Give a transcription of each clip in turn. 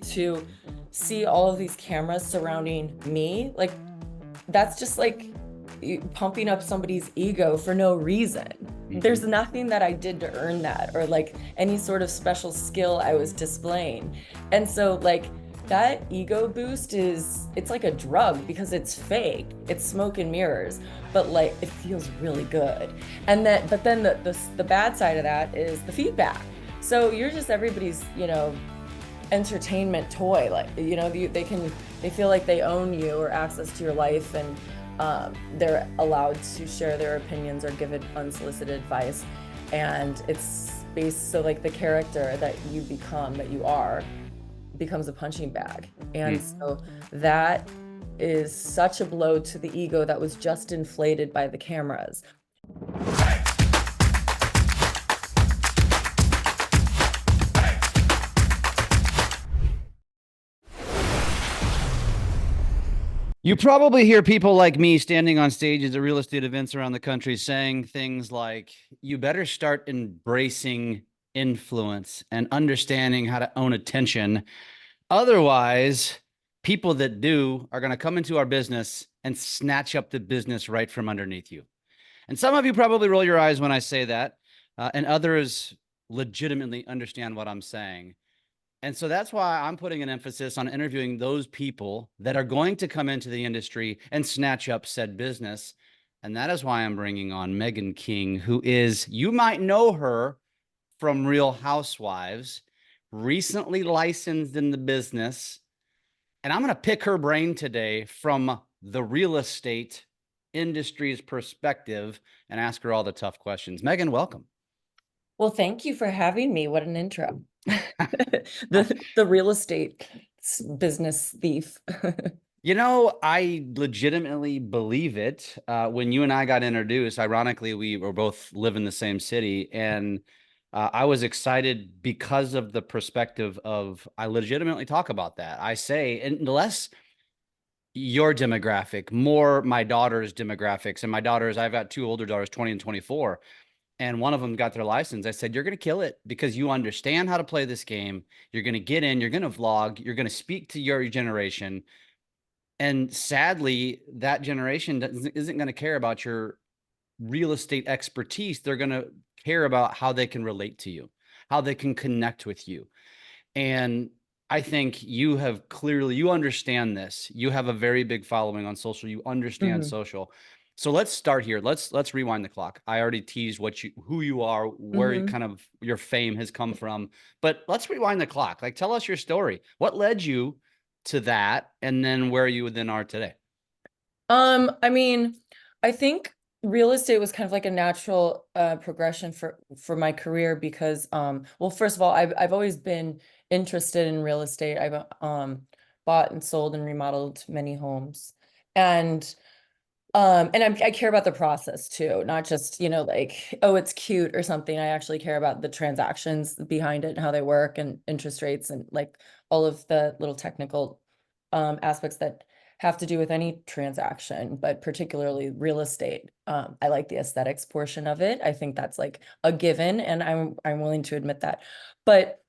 to see all of these cameras surrounding me, like that's just like pumping up somebody's ego for no reason. There's Mhm. nothing that I did to earn that or like any sort of special skill I was displaying. And so like that ego boost it's like a drug because it's fake. It's smoke and mirrors, but like it feels really good. And then but then the bad side of that is the feedback. So you're just everybody's, entertainment toy. Like, they feel like they own you or access to your life, and they're allowed to share their opinions or give it unsolicited advice. And it's based, so like the character that you become, that you are, becomes a punching bag. And Mm. so that is such a blow to the ego that was just inflated by the cameras. You probably hear people like me standing on stages at real estate events around the country saying things like, you better start embracing influence and understanding how to own attention. Otherwise, people that do are going to come into our business and snatch up the business right from underneath you. And some of you probably roll your eyes when I say that, and others legitimately understand what I'm saying. And so that's why I'm putting an emphasis on interviewing those people that are going to come into the industry and snatch up said business. And that is why I'm bringing on Meghan King, who is, you might know her from Real Housewives, recently licensed in the business. And I'm going to pick her brain today from the real estate industry's perspective and ask her all the tough questions. Meghan, welcome. Well, thank you for having me. What an intro. The real estate business thief. You know, I legitimately believe it. When you and I got introduced, ironically, we were both live in the same city, and I was excited because of the perspective of I legitimately talk about that. I say, unless your demographic, more my daughter's demographics, and my daughters, I've got two older daughters, 20 and 24, and one of them got their license. I said, you're going to kill it because you understand how to play this game. You're going to get in, you're going to vlog, you're going to speak to your generation. And sadly, that generation isn't going to care about your real estate expertise. They're going to care about how they can relate to you, how they can connect with you. And I think you have clearly, you understand this. You have a very big following on social. You understand Mhm. social. So let's start here. Let's rewind the clock. I already teased who you are, where Mhm. kind of your fame has come from, but let's rewind the clock. Like, tell us your story. What led you to that, and then where you then are today? I mean, I think real estate was kind of like a natural progression for my career because well, first of all, I've always been interested in real estate. I've bought and sold and remodeled many homes. And I care about the process too, not just, like, oh, it's cute or something. I actually care about the transactions behind it and how they work and interest rates and like all of the little technical aspects that have to do with any transaction, but particularly real estate. I like the aesthetics portion of it. I think that's like a given, and I'm willing to admit that. But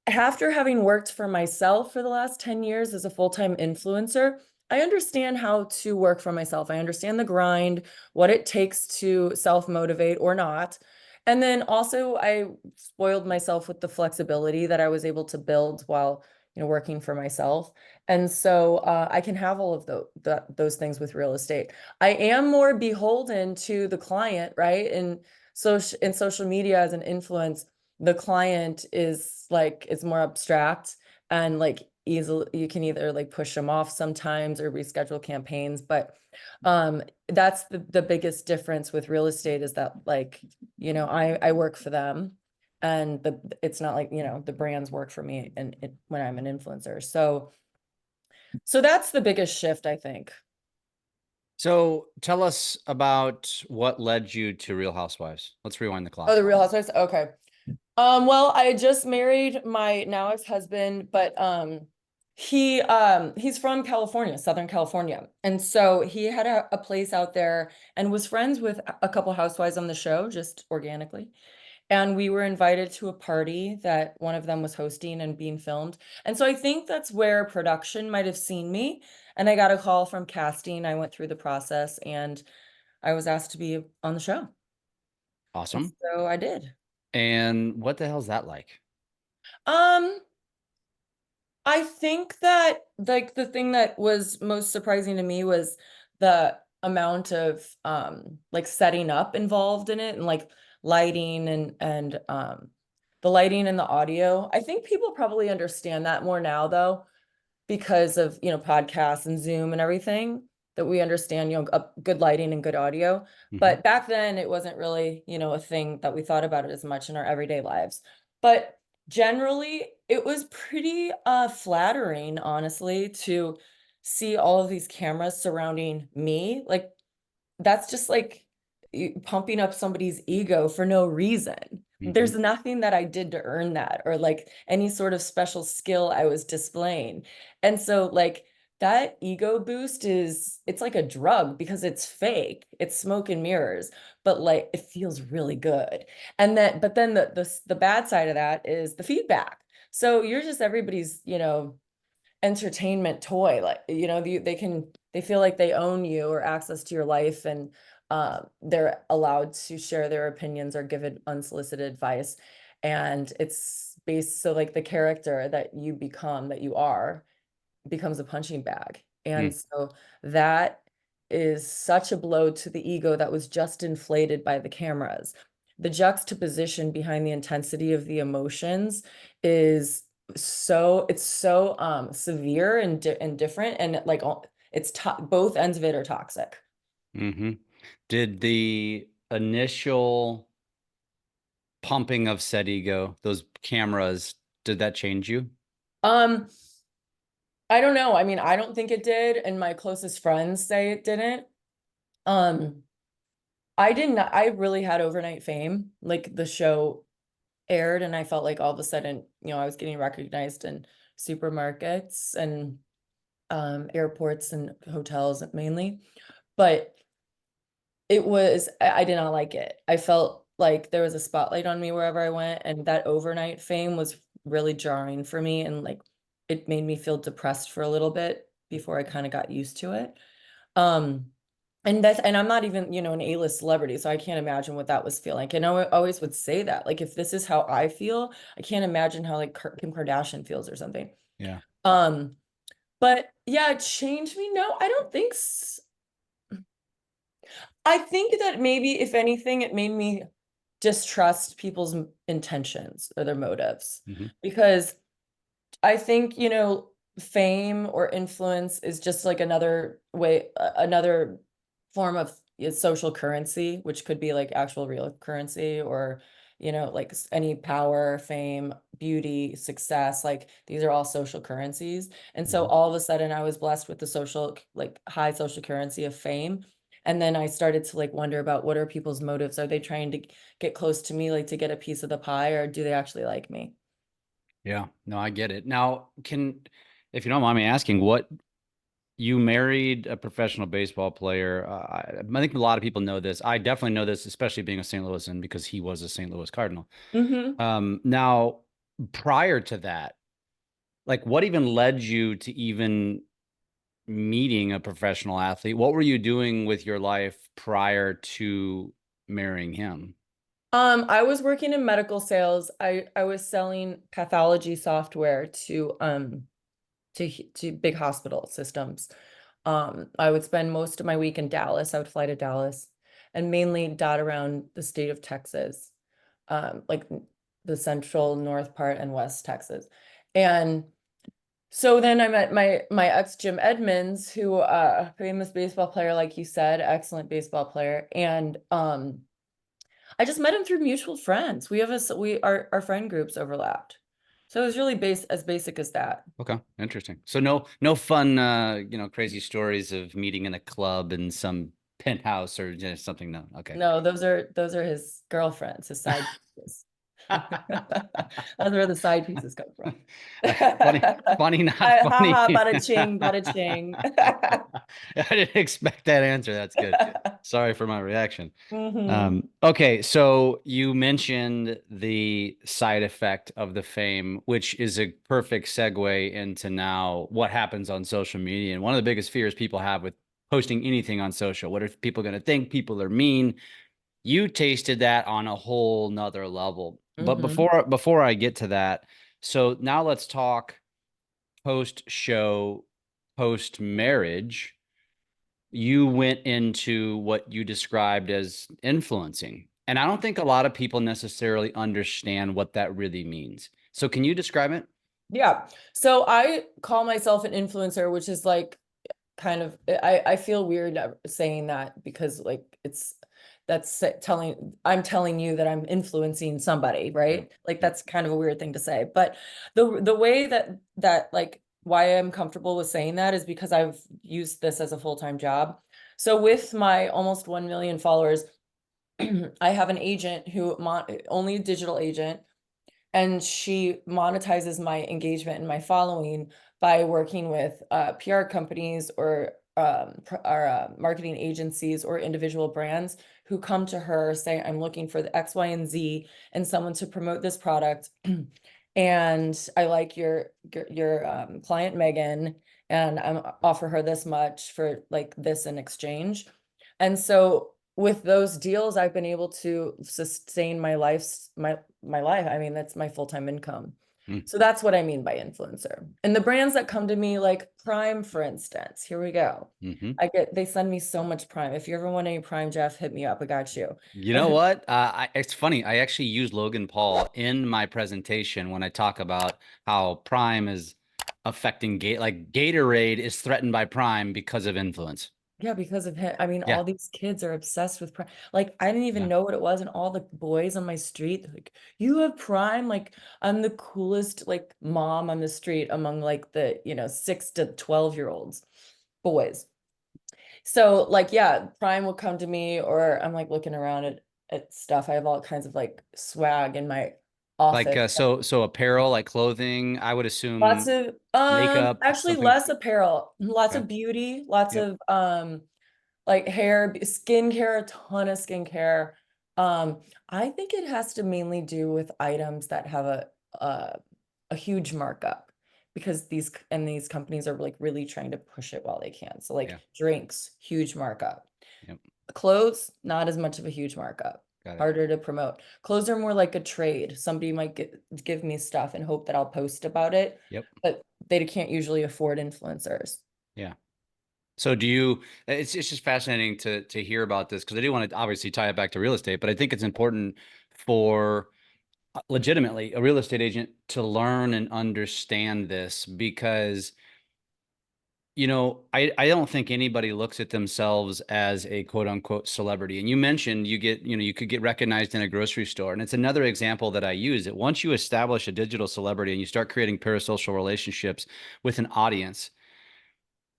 after having worked for myself for the last 10 years as a full-time influencer, I understand how to work for myself. I understand the grind, what it takes to self-motivate or not. And then also I spoiled myself with the flexibility that I was able to build while, working for myself. And so I can have all of those things with real estate. I am more beholden to the client, right? And so in social media as an influence, the client is like, it's more abstract, and like easily you can either like push them off sometimes or reschedule campaigns. But that's the biggest difference with real estate, is that like, I work for them, and it's not like, the brands work for me, and when I'm an influencer. So that's the biggest shift, I think. So tell us about what led you to Real Housewives. Let's rewind the Oh, clock. the Real Housewives. Okay. Well, I just married my now ex-husband, but he's from California, Southern California. And so he had a place out there and was friends with a couple housewives on the show, just organically. And we were invited to a party that one of them was hosting and being filmed. And so I think that's where production might have seen me. And I got a call from casting. I went through the process and I was asked to be on the show. And Awesome. so I did. And what the hell's that like? Um, I think that like the thing that was most surprising to me was the amount of like setting up involved in it and like lighting and the lighting and the audio. I think people probably understand that more now though because of, podcasts and Zoom and everything that we understand, good lighting and good audio. Mhm. But back then it wasn't really, a thing that we thought about it as much in our everyday lives. But generally it was pretty flattering, honestly, to see all of these cameras surrounding me. Like that's just like pumping up somebody's ego for no reason. There's Mhm. nothing that I did to earn that or like any sort of special skill I was displaying. And so like that ego boost it's like a drug because it's fake. It's smoke and mirrors, but like it feels really good. And then but then the bad side of that is the feedback. So you're just everybody's, entertainment toy. Like, they feel like they own you or access to your life, and they're allowed to share their opinions or give it unsolicited advice. And it's based, so like the character that you become, that you are, becomes a punching bag. And Mm. so that is such a blow to the ego that was just inflated by the cameras. The juxtaposition behind the intensity of the emotions is it's so severe and different, and like both ends of it are toxic. Mhm. Did the initial pumping of said ego, those cameras, did that change you? Um, I don't know. I mean, I don't think it did, and my closest friends say it didn't. Um, I didn't, I really had overnight fame. Like the show aired and I felt like all of a sudden, I was getting recognized in supermarkets and airports and hotels mainly. But I did not like it. I felt like there was a spotlight on me wherever I went, and that overnight fame was really jarring for me, and like it made me feel depressed for a little bit before I kind of got used to it. Um, and I'm not even, an A-list celebrity, so I can't imagine what that was feeling like. And I always would say that, like, if this is how I feel, I can't imagine how like Kim Kardashian feels or something. Yeah. Um, but yeah, it changed me. No, I don't think I think that maybe if anything, it made me distrust people's intentions or their motives, Mhm. because I think, fame or influence is just like another way, another form of social currency, which could be like actual real currency, or, like any power, fame, beauty, success, like these are all social currencies. And so Mhm. all of a sudden I was blessed with the like high social currency of fame. And then I started to like wonder about what are people's motives? Are they trying to get close to me, like to get a piece of the pie, or do they actually like me? Yeah. No, I get it. Now, if you don't mind me asking, what you married a professional baseball player. I think a lot of people know this. I definitely know this, especially being a St. Louisan because he was a St. Louis Cardinal. Hmm. Now, prior to that, like what even led you to even meeting a professional athlete? What were you doing with your life prior to marrying him? I was working in medical sales. I was selling pathology software to big hospital systems. I would spend most of my week in Dallas. I would fly to Dallas and mainly dot around the state of Texas, like the central, north part, and west Texas. And so then I met my ex Jim Edmonds, who famous baseball player, like you said, excellent baseball player, and I just met him through mutual friends. Our friend groups overlapped. So it was really as basic as that. Okay, interesting. So no fun, crazy stories of meeting in a club in some penthouse or just something. No. Okay. No, those are his girlfriends, his side pieces. That's where the side pieces come from. Funny, funny, not Ha funny. ha, bada ching, bada ching. I didn't expect that answer. That's good. Sorry for my reaction. Hmm. Okay, so you mentioned the side effect of the fame, which is a perfect segue into now what happens on social media. And one of the biggest fears people have with posting anything on social, what are people going to think? People are mean. You tasted that on a whole nother level. But Hmm. before I get to that, so now let's talk post show, post marriage. You went into what you described as influencing. And I don't think a lot of people necessarily understand what that really means. So can you describe it? Yeah. So I call myself an influencer, which is like kind of I feel weird saying that because like that's telling I'm telling you that I'm influencing somebody, Yep. right? Like Yep. that's kind of a weird thing to say. But the way that like why I'm comfortable with saying that is because I've used this as a full-time job. So with my almost 1 million followers, I have an agent who only a digital agent, and she monetizes my engagement and my following by working with PR companies or marketing agencies or individual brands who come to her saying, I'm looking for the X, Y, and Z and someone to promote this product. And I like your client Megan, and I'm offer her this much for like this in exchange. And so with those deals, I've been able to sustain my life. I mean, that's my full-time income. Mm. So that's what I mean by influencer. And the brands that come to me, like Prime, for instance, here we go. Hmm. They send me so much Prime. If you ever want any Prime, Jeff, hit me up. I got you. You know what? It's funny. I actually use Logan Paul in my presentation when I talk about how Prime is affecting like Gatorade is threatened by Prime because of influence. Yeah, because of him. I mean, Yeah. all these kids are obsessed with Prime. Like, I didn't even Yeah. know what it was, and all the boys on my street, they're like, you have Prime? Like, I'm the coolest like mom on the street among like the, 6 to 12-year-olds, boys. So like, yeah, Prime will come to me, or I'm like looking around at stuff. I have all kinds of like swag in my Like office. so apparel, like clothing, I would Lots assume of makeup, actually something. less apparel, lots Okay. of beauty, lots Yep. of like hair, skincare, a ton of skincare. Um, I think it has to mainly do with items that have a, a huge markup, because these companies are like really trying to push it while they can. So like Yeah. drinks, huge markup. Yep. Clothes, not as much of a huge markup. Got it. Harder to promote. Clothes are more like a trade. Somebody might give me stuff and hope that I'll post about it, Yep. but they can't usually afford influencers. Yeah. So do you, it's just fascinating to hear about this because I do want to obviously tie it back to real estate, but I think it's important for legitimately a real estate agent to learn and understand this because I don't think anybody looks at themselves as a quote unquote celebrity. And you mentioned you could get recognized in a grocery store. And it's another example that I use that once you establish a digital celebrity and you start creating parasocial relationships with an audience,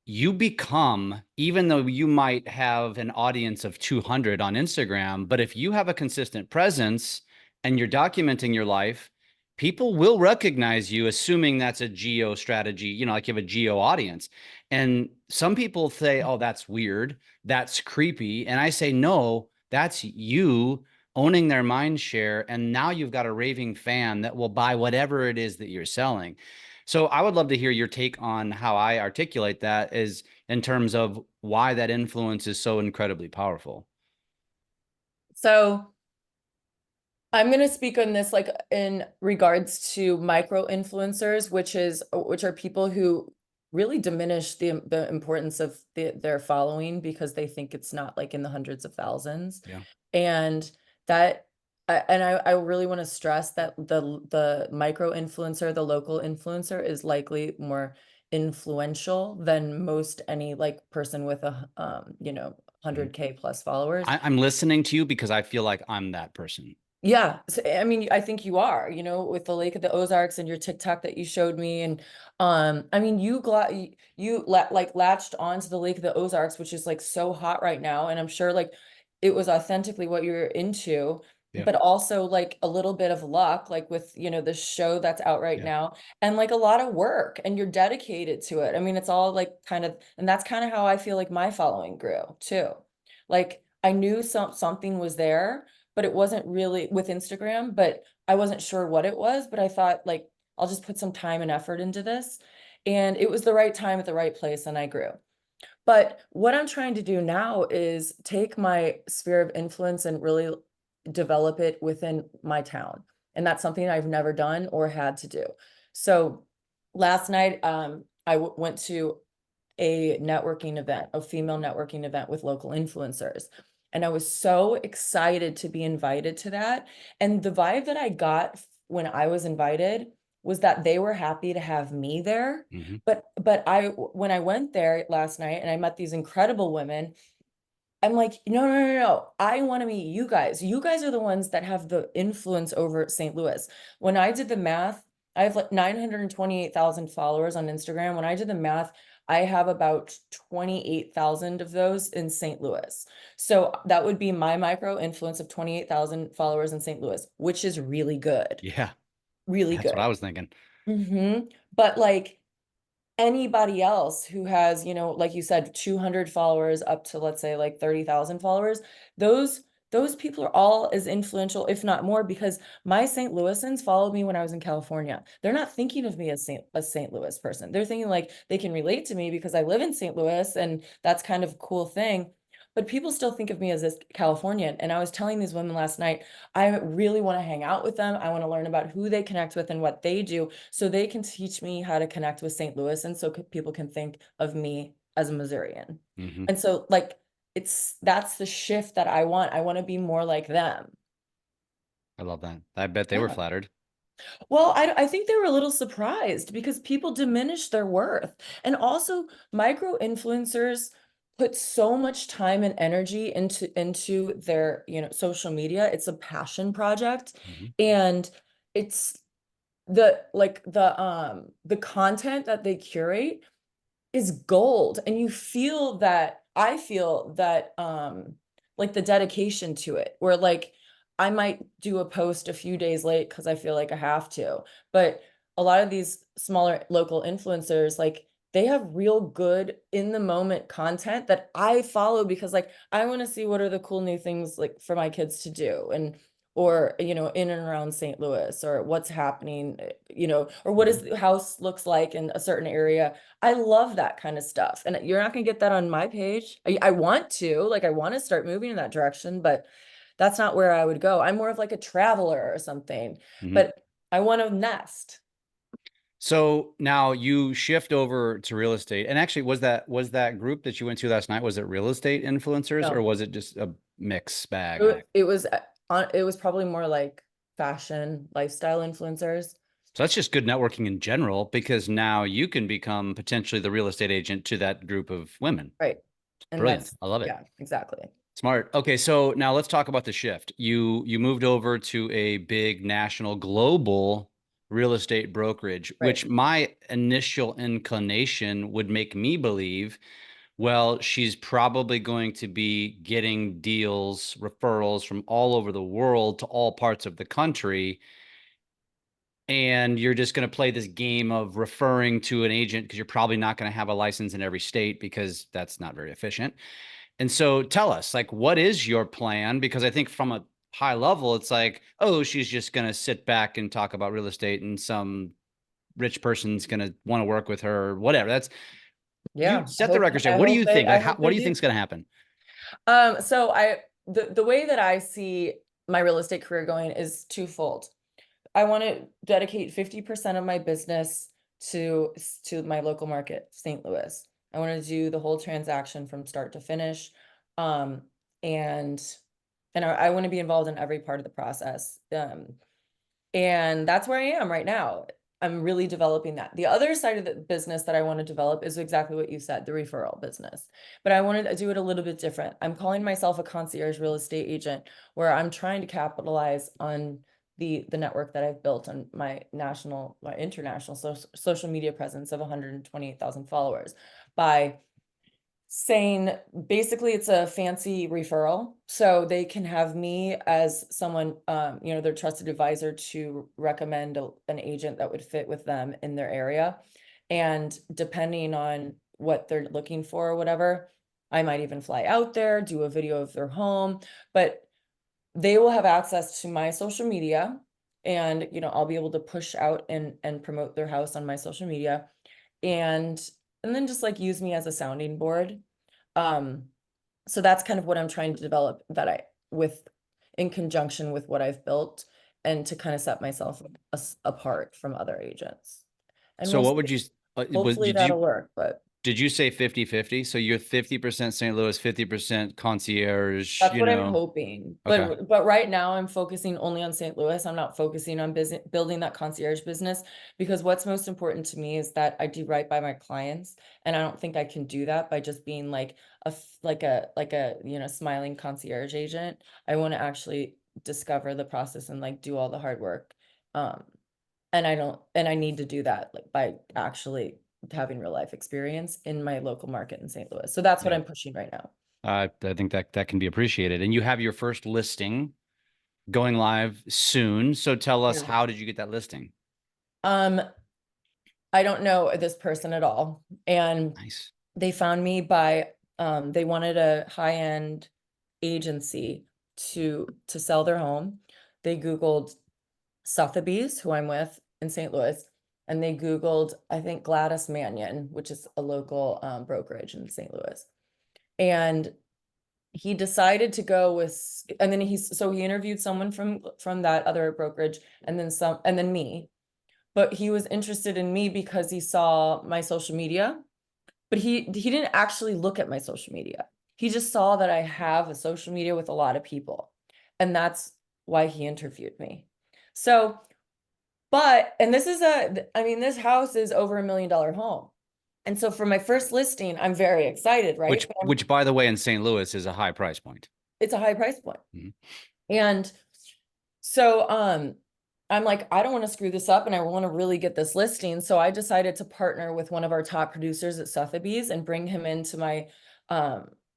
you become, even though you might have an audience of 200 on Instagram, but if you have a consistent presence and you're documenting your life, people will recognize you, assuming that's a geo strategy, like you have a geo audience. And some people say, oh, that's weird. That's creepy. And I say, no, that's you owning their mind share. And now you've got a raving fan that will buy whatever it is that you're selling. So I would love to hear your take on how I articulate that is in terms of why that influence is so incredibly powerful. So I'm going to speak on this like in regards to micro influencers, which are people who really diminish the importance of their following because they think it's not like in the hundreds of thousands. Yeah. And that I really want to stress that the micro influencer, the local influencer is likely more influential than most any like person with a Mhm. 100K plus followers. I'm listening to you because I feel like I'm that person. Yeah, so, I mean, I think you are, with the Lake of the Ozarks and your TikTok that you showed me, and I mean, like latched onto the Lake of the Ozarks, which is like so hot right now, and I'm sure like it was authentically what you're into, Yeah. but also like a little bit of luck, like with the show that's out right Yeah. now, and like a lot of work, and you're dedicated to it. I mean, it's all like kind of, and that's kind of how I feel like my following grew too. Like I knew something was there, but it wasn't really with Instagram, but I wasn't sure what it was, but I thought like I'll just put some time and effort into this. And it was the right time at the right place and I grew. But what I'm trying to do now is take my sphere of influence and really develop it within my town. And that's something I've never done or had to do. So last night, went to a networking event, a female networking event with local influencers. And I was so excited to be invited to that. And the vibe that I got when I was invited was that they were happy to have me there. Hmm. But when I went there last night and I met these incredible women, I'm like, no, no, no, no. I want to meet you guys. You guys are the ones that have the influence over St. Louis. When I did the math, I have like 928,000 followers on Instagram. When I did the math, I have about 28,000 of those in St. Louis. So that would be my micro influence of 28,000 followers in St. Louis, which is really good. Yeah, Really that's what good. I was thinking. But like anybody else who has, like you said, 200 followers up to let's say like 30,000 followers, those those people are all as influential, if not more, because my St. Louisans followed me when I was in California. They're not thinking of me as a St. Louis person. They're thinking like they can relate to me because I live in St. Louis and that's kind of a cool thing. But people still think of me as this Californian. And I was telling these women last night, I really want to hang out with them. I want to learn about who they connect with and what they do so they can teach me how to connect with St. Louis and so people can think of me as a Missourian. Hmm. And so like that's the shift that I want. I want to be more like them. I love that. I bet they were Yeah. flattered. Well, I think they were a little surprised because people diminish their worth. And also micro influencers put so much time and energy into their, social media. It's a passion project. Hmm. And it's the content that they curate is gold, and you feel that I feel that like the dedication to it, where like I might do a post a few days late because I feel like I have to, but a lot of these smaller local influencers, like they have real good in the moment content that I follow because like I want to see what are the cool new things like for my kids to do, and or in and around St. Louis, or what's happening, or what Hmm. is the house looks like in a certain area. I love that kind of stuff. And you're not going to get that on my page. I want to, like, I want to start moving in that direction, but that's not where I would go. I'm more of like a traveler or something, Hmm. but I want to nest. So now you shift over to real estate. And actually, was that group that you went to last night, was it real estate influencers or No, was it just a mix bag? it was probably more like fashion, lifestyle influencers. So that's just good networking in general because now you can become potentially the real estate agent to that group of women. Right. And Brilliant. that's, I love it. yeah, exactly. Smart. Okay, so now let's talk about the shift. You moved over to a big national global real estate brokerage, Right. which my initial inclination would make me believe, well, she's probably going to be getting deals, referrals from all over the world to all parts of the country. And you're just going to play this game of referring to an agent because you're probably not going to have a license in every state because that's not very efficient. And so tell us, like, what is your plan? Because I think from a high level, it's like, oh, she's just going to sit back and talk about real estate and some rich person's going to want to work with her or whatever. That's you Yeah. set the record straight. What do you think? I Like, hope what they do you do. think's going to happen? So the way that I see my real estate career going is twofold. I want to dedicate 50% of my business to my local market, St. Louis. I want to do the whole transaction from start to finish. Um, and I want to be involved in every part of the process. And that's where I am right now. I'm really developing that. The other side of the business that I want to develop is exactly what you said, the referral business. But I wanted to do it a little bit different. I'm calling myself a concierge real estate agent, where I'm trying to capitalize on the network that I've built on my international social media presence of 128,000 followers by saying basically it's a fancy referral, so they can have me as someone, their trusted advisor to recommend an agent that would fit with them in their area. And depending on what they're looking for or whatever, I might even fly out there, do a video of their home, but they will have access to my social media, and I'll be able to push out and promote their house on my social media, and then just like use me as a sounding board. Um, so that's kind of what I'm trying to develop, that I with in conjunction with what I've built, and to kind of set myself apart from other agents. And So we'll what see. would you was Hopefully that'll work, but did you say 50-50? So you're 50% St. Louis, 50% concierge, that's you what I'm know? hoping. Okay. But right now I'm focusing only on St. Louis. I'm not focusing on business building that concierge business, because what's most important to me is that I do right by my clients, and I don't think I can do that by just being like like a smiling concierge agent. I want to actually discover the process and like do all the hard work. Um and I need to do that like by actually having real life experience in my local market in St. Louis. So that's what Yeah. I'm pushing right now. I think that that can be appreciated. And you have your first listing going live soon. So tell us, Yeah. how did you get that listing? Um, I don't know this person at all. And Nice. they found me by they wanted a high-end agency to sell their home. They Googled Sotheby's, who I'm with in St. Louis, and they Googled, I think, Gladys Mannion, which is a local brokerage in St. Louis. And he decided to go with, and then he interviewed someone from that other brokerage, and then some, and then me. But he was interested in me because he saw my social media, but he didn't actually look at my social media. He just saw that I have a social media with a lot of people, and that's why he interviewed me. So, and this is I mean, this house is over $1 million home. And so for my first listing, I'm very excited, right? But Which by the way, in St. Louis is a high price point. it's a high price point. Mhm. And so I'm like, I don't want to screw this up, and I want to really get this listing. So I decided to partner with one of our top producers at Sotheby's and bring him into my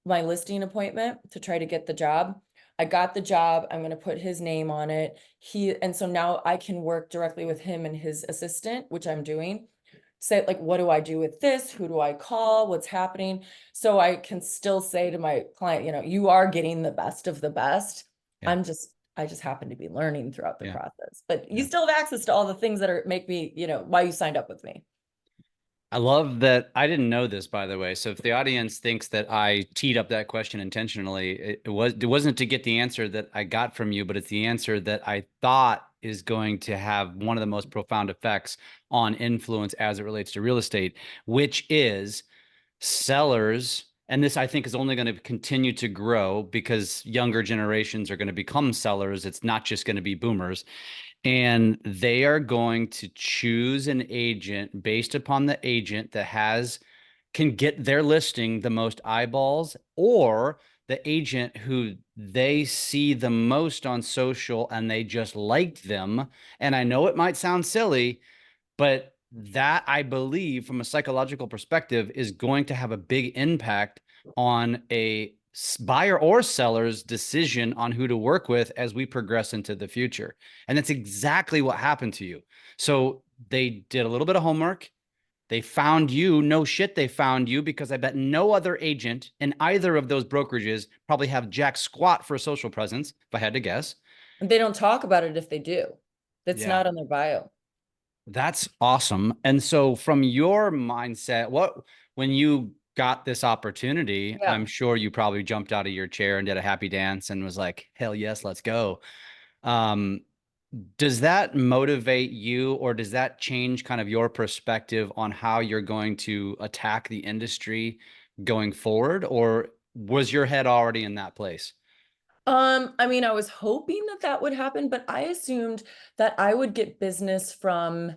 listing appointment to try to get the job. I got the job. I'm going to put his name on it. And so now I can work directly with him and his assistant, which I'm doing. Say, like, what do I do with this? Who do I call? What's happening? So I can still say to my client, you are getting the best of the best. Yeah. I just happen to be learning throughout the Yeah. process, but you Yeah. still have access to all the things that make me, why you signed up with me. I love that. I didn't know this, by the way. So if the audience thinks that I teed up that question intentionally, it wasn't to get the answer that I got from you, but it's the answer that I thought is going to have one of the most profound effects on influence as it relates to real estate, which is sellers. And this, I think, is only going to continue to grow because younger generations are going to become sellers. It's not just going to be boomers, and they are going to choose an agent based upon the agent that can get their listing the most eyeballs, or the agent who they see the most on social and they just liked them. And I know it might sound silly, but that, I believe, from a psychological perspective, is going to have a big impact on a buyer or seller's decision on who to work with as we progress into the future. And that's exactly what happened to you. So they did a little bit of homework. They found you. No shit, they found you, because I bet no other agent in either of those brokerages probably have jack squat for a social presence, if I had to guess. And they don't talk about it if they do. That's Yeah. not on their bio. That's awesome. And so from your mindset, when you got this opportunity, Yeah. I'm sure you probably jumped out of your chair and did a happy dance and was like, hell yes, let's go. Um, does that motivate you, or does that change kind of your perspective on how you're going to attack the industry going forward? Or was your head already in that place? I mean, I was hoping that that would happen, but I assumed that I would get business from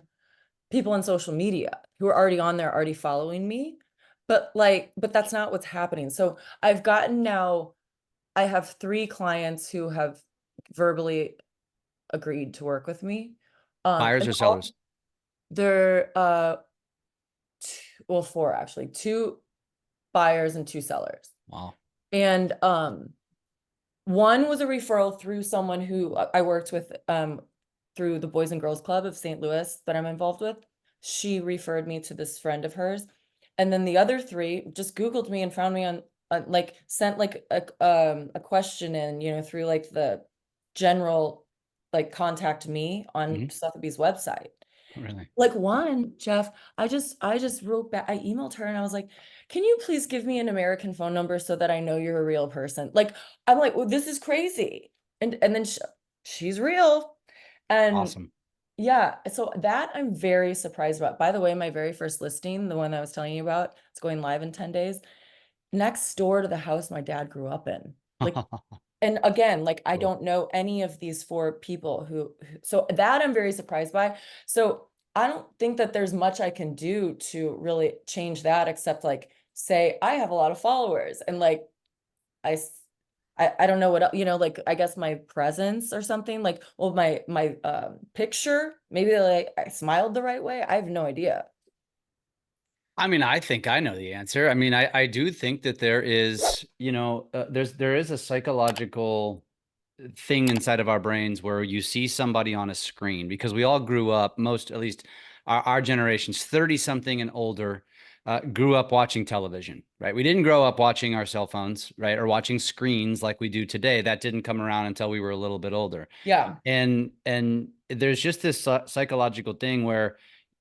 people on social media who are already on there, already following me. But that's not what's happening. So I've gotten now, I have 3 clients who have verbally agreed to work with me. Buyers And or sellers? they're well, 4 actually, 2 buyers and 2 sellers. Wow. And one was a referral through someone who I worked with through the Boys and Girls Club of St. Louis that I'm involved with. She referred me to this friend of hers. And then the other 3 just Googled me and found me like sent like a question in, through like the general like contact me on Mhm. Sotheby's website. Really? Like one, Jeff, I just wrote back, I emailed her and I was like, can you please give me an American phone number so that I know you're a real person? Like, I'm like, well, this is crazy. And then she's real. And Awesome. yeah, so that I'm very surprised about. By the way, my very first listing, the one that I was telling you about, it's going live in 10 days, next door to the house my dad grew up in. Like, and again, like I Cool. don't know any of these four people so that I'm very surprised by. So I don't think that there's much I can do to really change that except like say I have a lot of followers and like I s- I don't know what like I guess my presence or something like well my picture maybe like I smiled the right way. I have no idea. I mean, I think I know the answer. I mean, I do think that there is, there is a psychological thing inside of our brains where you see somebody on a screen because we all grew up, most at least our generations, 30 something and older, grew up watching television, right? We didn't grow up watching our cell phones, right? Or watching screens like we do today. That didn't come around until we were a little bit older. Yeah. And there's just this psychological thing where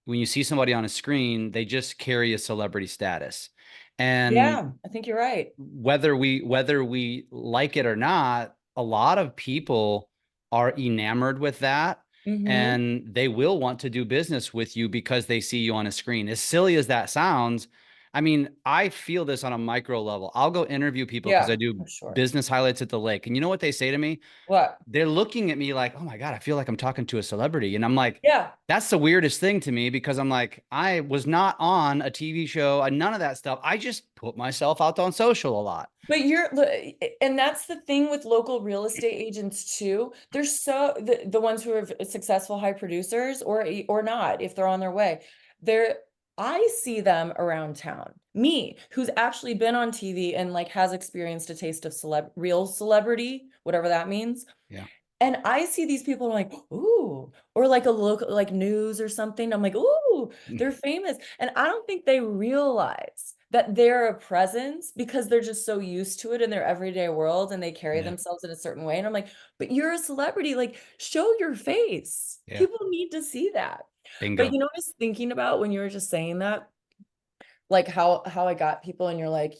when you see somebody on a screen, they just carry a celebrity status. And Yeah, I think you're right. whether we like it or not, a lot of people are enamored with that Mm-hmm. and they will want to do business with you because they see you on a screen. As silly as that sounds, I mean, I feel this on a micro level. I'll go interview people because I Yeah, do I'm sure. business highlights at the lake. And you know what they say to me? What? They're looking at me like, oh my God, I feel like I'm talking to a celebrity. And I'm like, Yeah. that's the weirdest thing to me because I'm like, I was not on a TV show and none of that stuff. I just put myself out on social a lot. But and that's the thing with local real estate agents too. They're the ones who are successful high producers or not, if they're on their way. They're I see them around town. Me, who's actually been on TV and like has experienced a taste of real celebrity, whatever that means. Yeah. And I see these people and I'm like, ooh, or like a local like news or something. I'm like, ooh, they're famous. And I don't think they realize that they're a presence because they're just so used to it in their everyday world and they carry Yeah. themselves in a certain way. And I'm like, but you're a celebrity, like show your face. Yeah. People need to see that. But Bingo. you know what I was thinking about when you were just saying that? Like how I got people and you're like,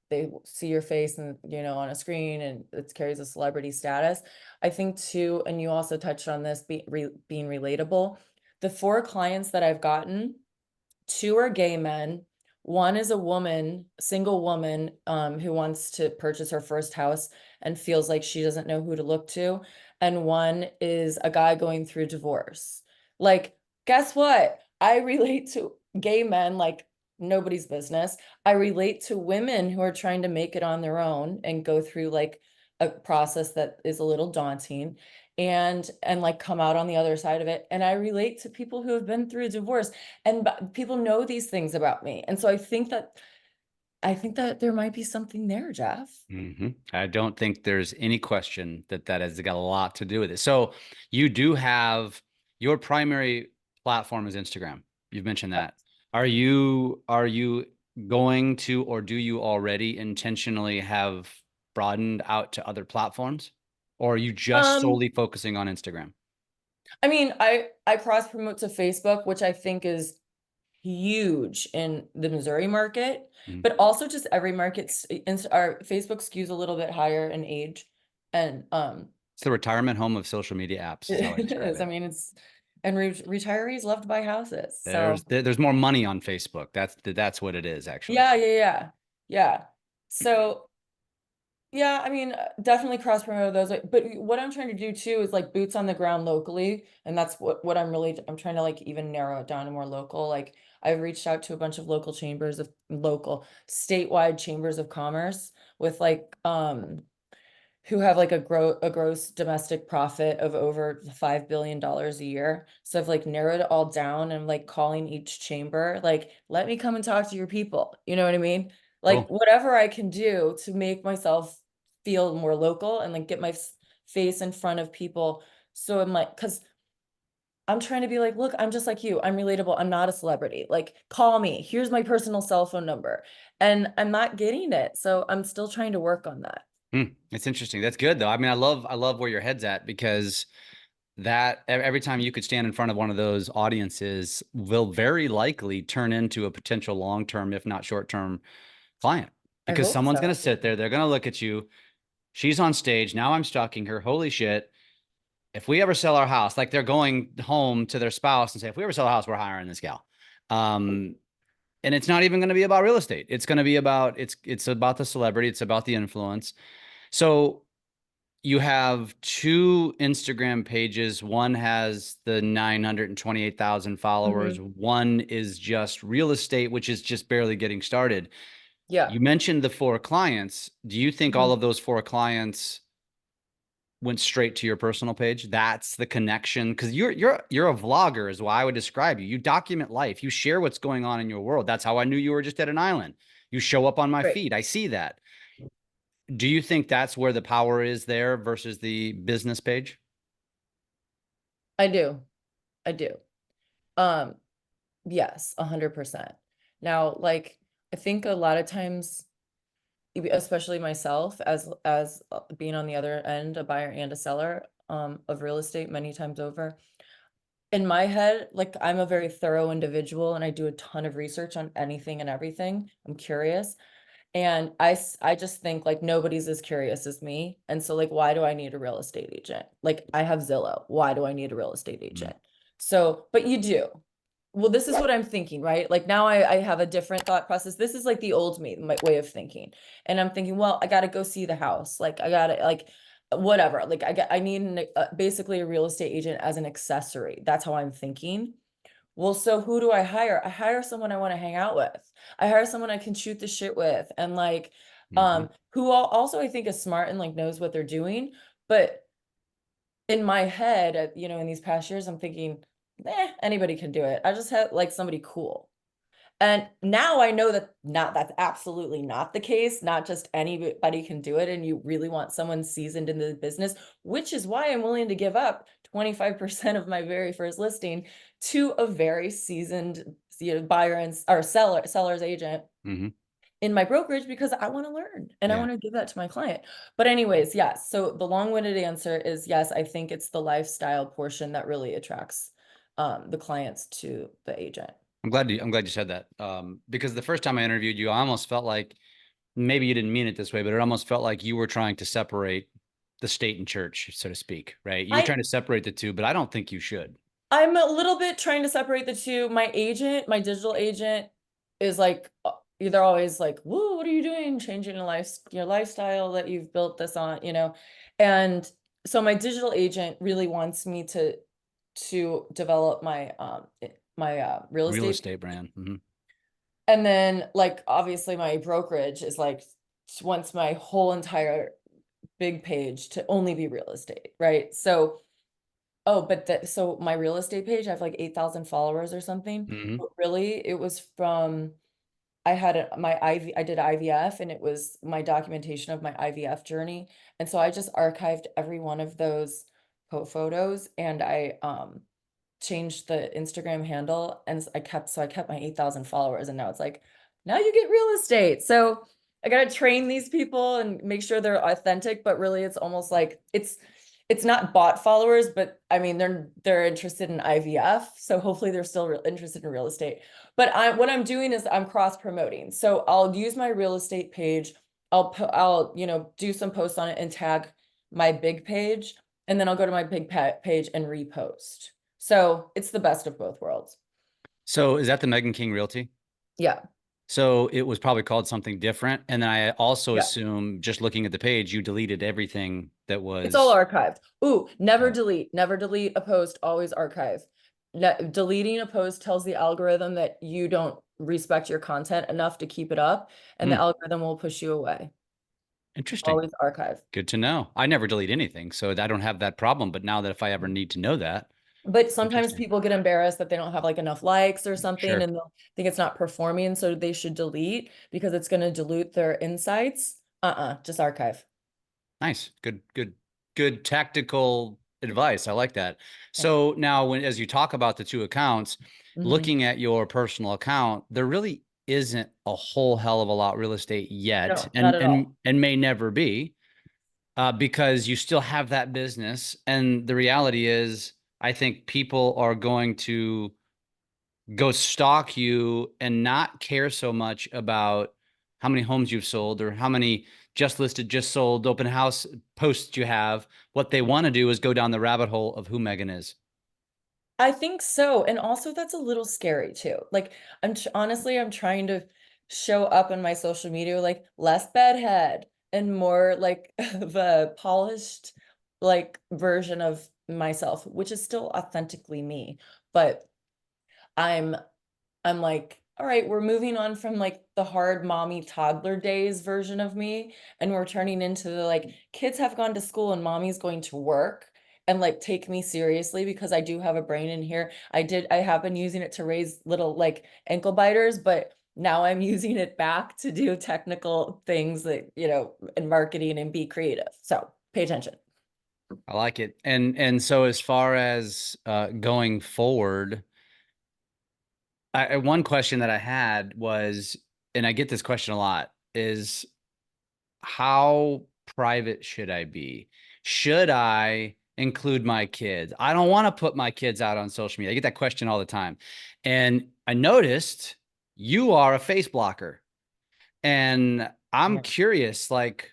they see your face and on a screen and it carries a celebrity status. I think too, and you also touched on this being relatable. The four clients that I've gotten, two are gay men. One is a woman, single woman, who wants to purchase her first house and feels like she doesn't know who to look to. And one is a guy going through divorce. Like, guess what? I relate to gay men like nobody's business. I relate to women who are trying to make it on their own and go through like a process that is a little daunting and like come out on the other side of it. And I relate to people who have been through a divorce and people know these things about me. And so I think that there might be something there, Jeff. I don't think there's any question that that has got a lot to do with it. So you do have your primary platform is Instagram. You've mentioned that. Are you going to, or do you already intentionally have broadened out to other platforms? Or are you just Um, solely focusing on Instagram? I mean, I cross promote to Facebook, which I think is huge in the Missouri market, Mhm. but also just every market. Our Facebook skews a little bit higher in age, and It's the retirement home of social media apps, is how I it describe is. I it. mean, and retirees love to buy houses, so There's more money on Facebook. That's what it is actually. yeah, yeah, yeah, yeah. So yeah, I mean, definitely cross promote those. But what I'm trying to do too is like boots on the ground locally, and that's what I'm trying to like even narrow it down to more local. Like I've reached out to a bunch of local statewide chambers of commerce with like who have like a gross domestic profit of over $5 billion a year. So I've like narrowed it all down and like calling each chamber, like, let me come and talk to your people. You know what I mean? Like Cool. whatever I can do to make myself feel more local and like get my face in front of people. So I'm like, because I'm trying to be like, look, I'm just like you. I'm relatable. I'm not a celebrity. Like, call me. Here's my personal cell phone number. And I'm not getting it. So I'm still trying to work on that. It's interesting. That's good though. I mean, I love where your head's at because that every time you could stand in front of one of those audiences will very likely turn into a potential long-term, if not short-term client I because hope someone's going so. to sit there. They're going to look at you. She's on stage. Now I'm stalking her. Holy shit. If we ever sell our house, like they're going home to their spouse and say, if we ever sell a house, we're hiring this gal. Um, and it's not even going to be about real estate. It's going to be about it's about the celebrity. It's about the influence. So you have two Instagram pages. One has the 928,000 followers. Mhm. One is just real estate, which is just barely getting started. Yeah. You mentioned the four clients. Do you think all Mhm. of those four clients went straight to your personal page? That's the connection because you're a vlogger is why I would describe you. You document life. You share what's going on in your world. That's how I knew you were just at an island. You show up on my Great. feed. I see that. Do you think that's where the power is there versus the business page? I do. I do. Um, yes, 100%. Now, like, I think a lot of times, especially myself, as being on the other end, a buyer and a seller, of real estate many times over, in my head, like, I'm a very thorough individual and I do a ton of research on anything and everything. I'm curious. And I just think like nobody's as curious as me. And so like, why do I need a real estate agent? Like I have Zillow. Why do I need a real estate Mm, agent? So, but you do. Well, this is what I'm thinking, right? Like now I have a different thought process. This is like the old me, my way of thinking. And I'm thinking, well, I got to go see the house. Like I got to like whatever. Like I need basically a real estate agent as an accessory. That's how I'm thinking. Well, so who do I hire? I hire someone I want to hang out with. I hire someone I can shoot the shit with and like mhm. who also I think is smart and like knows what they're doing. But in my head, in these past years, I'm thinking, anybody can do it. I just have like somebody cool. And now I know that's absolutely not the case. Not just anybody can do it. And you really want someone seasoned in the business, which is why I'm willing to give up 25% of my very first listing to a very seasoned, buyer and or seller's agent Mhm. in my brokerage because I want to learn and I Yeah. want to give that to my client. But anyways, yes. So the long-winded answer is yes, I think it's the lifestyle portion that really attracts the clients to the agent. I'm glad you said that. Because the first time I interviewed you, I almost felt like maybe you didn't mean it this way, but it almost felt like you were trying to separate the state and church, so to speak, right? You were I trying to separate the two, but I don't think you should. I'm a little bit trying to separate the two. My agent, my digital agent, is like they're always like, "Whoa, what are you doing? Changing your lifestyle that you've built this on." And so my digital agent really wants me to develop my real Real estate. estate brand. Mhm. And then like obviously my brokerage is like wants my whole entire big page to only be real estate, right? So oh, but so my real estate page, I have like 8,000 followers or something. Mhm. But really, it was from my IV, I did IVF and it was my documentation of my IVF journey. And so I just archived every one of those photos and I changed the Instagram handle and I kept my 8,000 followers and now it's like now you get real estate. So I got to train these people and make sure they're authentic, but really it's almost like it's not bot followers, but I mean they're interested in IVF, so hopefully they're still interested in real estate. But what I'm doing is I'm cross promoting. So I'll use my real estate page. I'll do some posts on it and tag my big page, and then I'll go to my big page and repost. So it's the best of both worlds. So is that the Meghan King Realty? Yeah. So it was probably called something different. And then I also Yeah. assume just looking at the page, you deleted everything that It's all was archived. Ooh, never okay. delete. Never delete a post, always archive. Deleting a post tells the algorithm that you don't respect your content enough to keep it up, and the Hmm, algorithm will push you away. interesting. Always archive. Good to know. I never delete anything, so I don't have that problem. But now that if I ever need to know that, But sometimes interesting. people get embarrassed that they don't have like enough likes or something Sure. and they'll think it's not performing, so they should delete because it's going to dilute their insights. Just archive. Nice. Good tactical advice. I like that. Thanks. So now when as you talk about the two accounts, Hmm. looking at your personal account, there really isn't a whole hell of a lot real estate yet, No, not at all. and may never be, because you still have that business. And the reality is, I think people are going to go stalk you and not care so much about how many homes you've sold or how many just listed, just sold, open house posts you have. What they want to do is go down the rabbit hole of who Meghan is. I think so. And also that's a little scary too. Like honestly, I'm trying to show up on my social media like less bedhead and more like the polished like version of myself, which is still authentically me. But I'm I'm like, all right, we're moving on from like the hard mommy toddler days version of me, and we're turning into the like kids have gone to school and mommy's going to work and like take me seriously because I do have a brain in here. I have been using it to raise little like ankle biters, but now I'm using it back to do technical things that, in marketing and be creative. So pay attention. I like it. And so as far as going forward, one question that I had was, and I get this question a lot, is how private should I be? Should I include my kids? I don't want to put my kids out on social media. I get that question all the time. And I noticed you are a face blocker. And I'm Yeah. curious, like,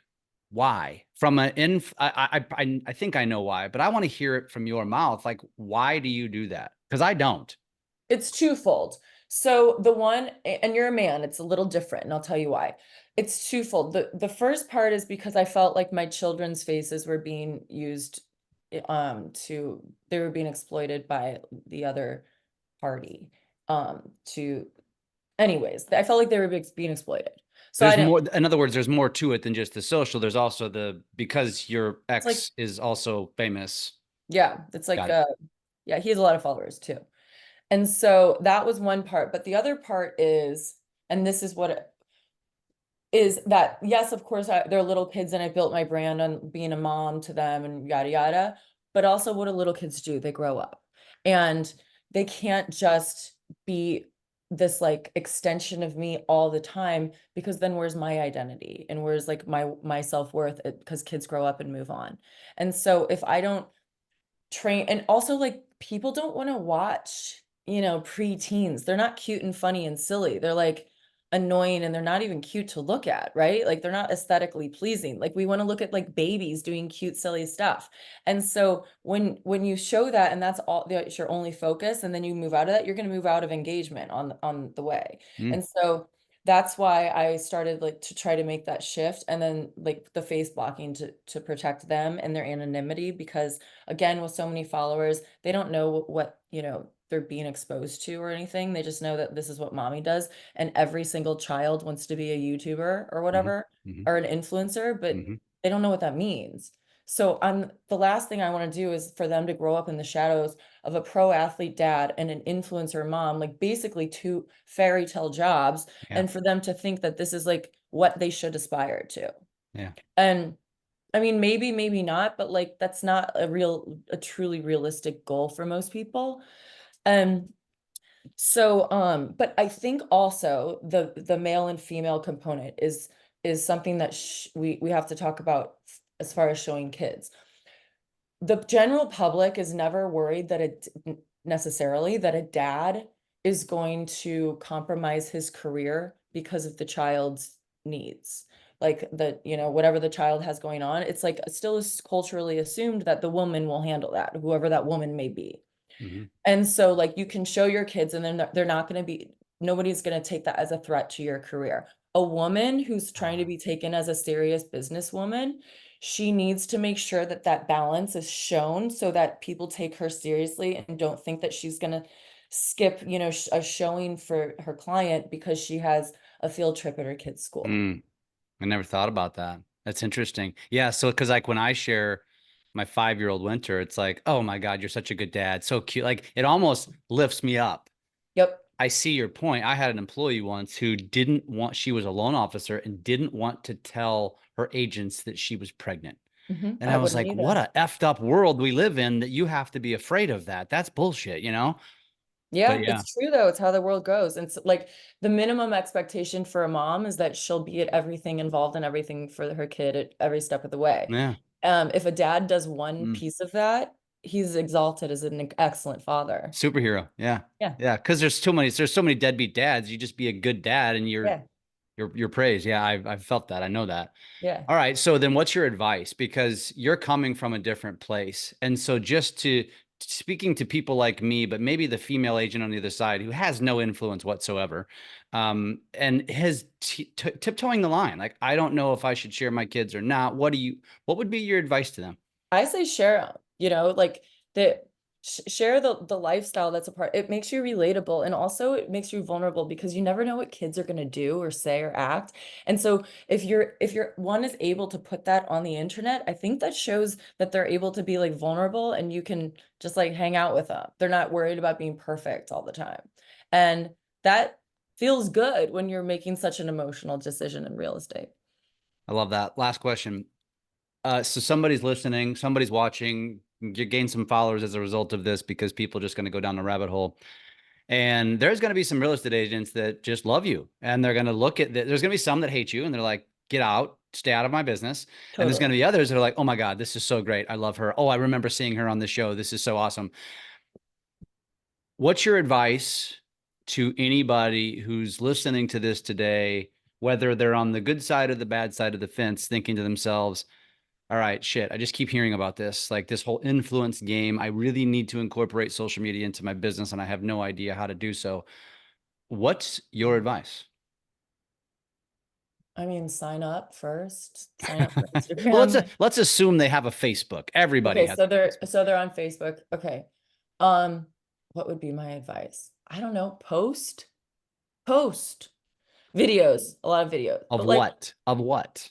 why? From an inf I think I know why, but I want to hear it from your mouth. Like, why do you do that? Because I don't. It's twofold. So the one, and you're a man, it's a little different, and I'll tell you why. It's twofold. The first part is because I felt like my children's faces were being used to they were being exploited by the other party to anyways, I felt like they were being exploited. So I There's didn't more, in other words, there's more to it than just the social. There's also the, because your it's like ex is also famous. yeah, it's like Got it. yeah, he has a lot of followers too. And so that was one part, but the other part is, and this is what is that yes, of course, they're little kids and I built my brand on being a mom to them and yada yada. But also, what do little kids do? They grow up and they can't just be this like extension of me all the time because then where's my identity and where's like my self-worth because kids grow up and move on. And so if I don't train and also like people don't want to watch, pre-teens. They're not cute and funny and silly. They're like annoying and they're not even cute to look at, right? Like they're not aesthetically pleasing. Like we want to look at like babies doing cute silly stuff. And so when you show that and that's your only focus and then you move out of that, you're going to move out of engagement on the way. Mm, And so that's why I started like to try to make that shift and then like the face blocking to protect them and their anonymity because again with so many followers they don't know what they're being exposed to or anything. They just know that this is what mommy does and every single child wants to be a YouTuber or hmm whatever hmm or an influencer, but hmm they don't know what that means. So I'm the last thing I want to do is for them to grow up in the shadows of a pro athlete dad and an influencer mom, like basically two fairy tale jobs, Yeah. and for them to think that this is like what they should aspire to. Yeah. And I mean, maybe, maybe not, but like that's not a truly realistic goal for most people. And so, but I think also the male and female component is something that we have to talk about as far as showing kids. The general public is never worried that it necessarily that a dad is going to compromise his career because of the child's needs. Like whatever the child has going on, it's like still is culturally assumed that the woman will handle that, whoever that woman may be. hmm And so like you can show your kids and then they're not going to be nobody's going to take that as a threat to your career. A woman who's trying to Ah. be taken as a serious businesswoman, she needs to make sure that that balance is shown so that people take her seriously and don't think that she's going to skip, a showing for her client because she has a field trip at her kid's school. Mm. I never thought about that. That's interesting. Yeah. So, because like when I share my 5-year-old Winter, it's like, oh my God, you're such a good dad. So cute. Like it almost lifts me up. Yep. I see your point. I had an employee once who didn't want, she was a loan officer and didn't want to tell her agents that she was pregnant. And I I was wouldn't like, what either. a effed up world we live in that you have to be afraid of that. That's bullshit, you know? But Yeah, yeah, it's true though. It's how the world goes. And so, like the minimum expectation for a mom is that she'll be at everything involved in everything for her kid at every step of the way. yeah. If a dad does one Mm. piece of that, he's exalted as an excellent father. Superhero. Yeah. Yeah, Yeah. Cause there's so many deadbeat dads. You just be a good dad and yeah, you're praised. Yeah. I've felt that. I know that. yeah. All right. So then what's your advice? Because you're coming from a different place. And so just to speaking to people like me, but maybe the female agent on the other side who has no influence whatsoever, and has tiptoeing the line. Like, I don't know if I should share my kids or not. What would be your advice to them? I say share 'em, like the share the lifestyle that's a part. It makes you relatable and also it makes you vulnerable because you never know what kids are going to do or say or act. And so if you're one is able to put that on the internet, I think that shows that they're able to be like vulnerable and you can just like hang out with them. They're not worried about being perfect all the time. And that feels good when you're making such an emotional decision in real estate. I love that. Last question. So somebody's listening, somebody's watching, you gain some followers as a result of this because people are just going to go down the rabbit hole. And there's going to be some real estate agents that just love you. And they're going to look at there's going to be some that hate you and they're like, get out, stay out of my business. And there's going Totally. to be others that are like, oh my God, this is so great. I love her. Oh, I remember seeing her on the show. This is so awesome. What's your advice to anybody who's listening to this today, whether they're on the good side or the bad side of the fence, thinking to themselves, all right, shit, I just keep hearing about this, like this whole influence game. I really need to incorporate social media into my business and I have no idea how to do so. What's your advice? I mean, sign up first. Sign up for Well, Instagram. let's assume they have a Facebook. Everybody Okay, has so a they're Facebook. so they're on Facebook. Okay. Um, what would be my advice? I don't know. Post videos, a lot of videos, Of but like what? Of what?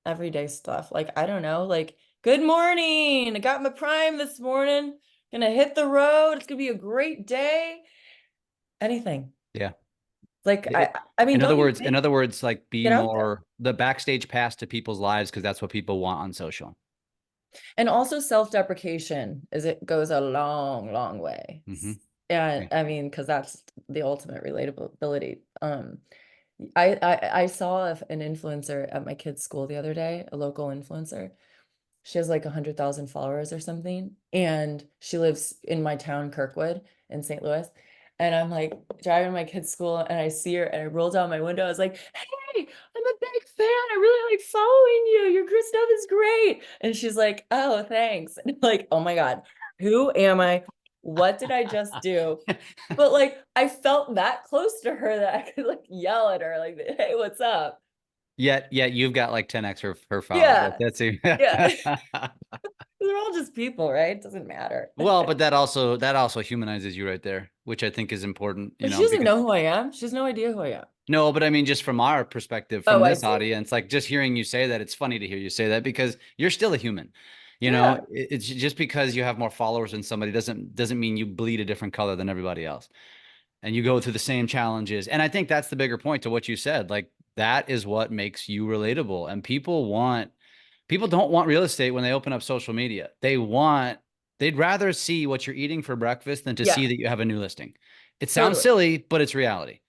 everyday stuff. Like, I don't know, like, good morning. I got my prime this morning. Gonna hit the road. It's gonna be a great day. Anything. Yeah. Like, It, I mean, don't you in think? other words, like be Get out there. more the backstage pass to people's lives because that's what people want on social. And also self-deprecation is it goes a long, long way. Hmm. And Yeah. I mean, because that's the ultimate relatability. I saw an influencer at my kid's school the other day, a local influencer. She has like 100,000 followers or something, and she lives in my town, Kirkwood, in St. Louis. And I'm like driving to my kid's school, and I see her, and I roll down my window. I was like, "Hey, I'm a big fan. I really like following you. Your stuff is great." And she's like, "Oh, thanks." And I'm like, "Oh my God, who am I? What did I just do?" But like, I felt that close to her that I could like yell at her, like, "Hey, what's up?" Yet you've got like 10x her followers. Yeah, That's it. yeah. They're all just people, right? It doesn't matter. Well, but that also humanizes you right there, which I think is important, you But she know, doesn't because know who I am. She has no idea who I am. no, but I mean, just from our perspective, from Oh, I this see. audience, like just hearing you say that, it's funny to hear you say that because you're still a human. You know, Yeah. it's just because you have more followers than somebody doesn't mean you bleed a different color than everybody else. And you go through the same challenges. And I think that's the bigger point to what you said. Like that is what makes you relatable. And people don't want real estate when they open up social media. They'd rather see what you're eating for breakfast than to see Yeah, that you have a new listing. It sounds totally. silly, but it's reality.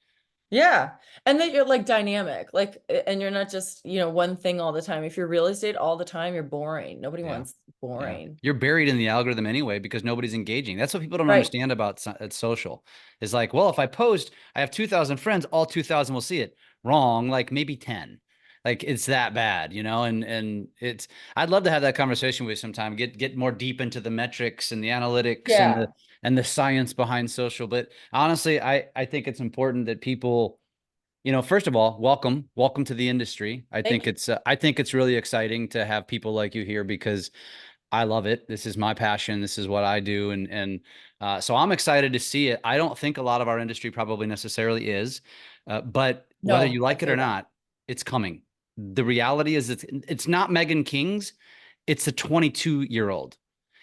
Yeah. And that you're like dynamic, like, and you're not just, one thing all the time. If you're real estate all the time, you're boring. Nobody Yeah. wants Yeah. boring. You're buried in the algorithm anyway because nobody's engaging. That's what people don't Right. understand about at social. Is like, well, if I post, I have 2,000 friends, all 2,000 will see it. Wrong, like maybe 10. Like it's that bad, you know? And it's I'd love to have that conversation with you sometime. Get more deep into the metrics and the analytics Yeah. and the science behind social. But honestly, I think it's important that people first of all, welcome to the industry. Thank you. I think it's really exciting to have people like you here because I love it. This is my passion. This is what I do, and so I'm excited to see it. I don't think a lot of our industry probably necessarily is, but whether you No, I like it or feel that. not, it's coming. The reality is it's not Meghan King's. It's a 22-year-old.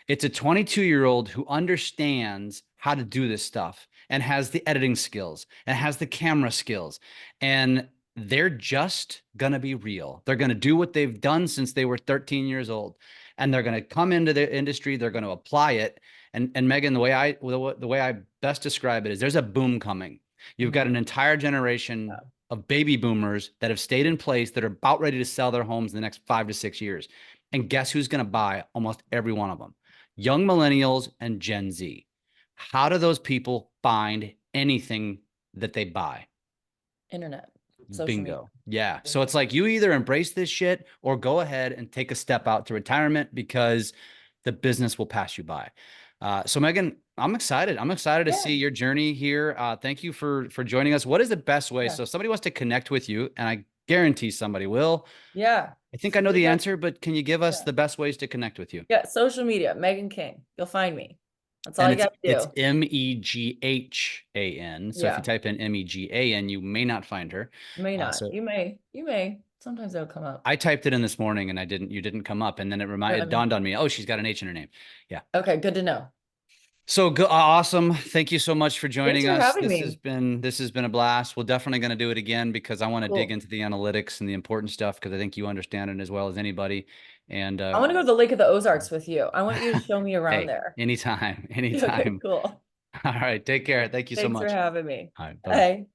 It's a 22-year-old who understands how to do this stuff and has the editing skills and has the camera skills. And they're just going to be real. They're going to do what they've done since they were 13 years old. and they're going to come into the industry, they're going to apply it. And Megan, the way I best describe it is there's a boom coming. You've got Mhm. an entire generation Yeah. of baby boomers that have stayed in place that are about ready to sell their homes in the next 5 to 6 years. And guess who's going to buy almost every one of them? Young millennials and Gen Z. How do those people find anything that they buy? Internet, social media. Bingo. Yeah. So Mhm. it's like you either embrace this shit or go ahead and take a step out to retirement because the business will pass you by. So Megan, I'm excited. I'm excited to Yeah, see your journey here. Thank you for joining us. What is the best way? yeah, So if somebody wants to connect with you, and I guarantee somebody will. yeah. I think I know The the best, answer, but can you give us yeah. the best ways to connect with you? Yeah, social media, Megan King. You'll find me. That's all And you it's got to it's do. Meghan. So if you Yeah, type in Megan, you may not find her. may not. So You may. Sometimes it'll come up. I typed it in this morning and you didn't come up. And then Here, it let me. dawned on me, oh, she's got an H in her name. Yeah. Okay, good to know. So good. Awesome. Thank you so much for Thanks joining for us. having me. This has been a blast. We're definitely going to do it again because I want to dig Cool. into the analytics and the important stuff because I think you understand it as well as anybody. And I want to go to the Lake of the Ozarks with you. I want you to show me around hey, there. anytime, Okay, anytime. cool. All right. Take care. Thank you so Thanks for much. having me. All right. Bye bye. Bye.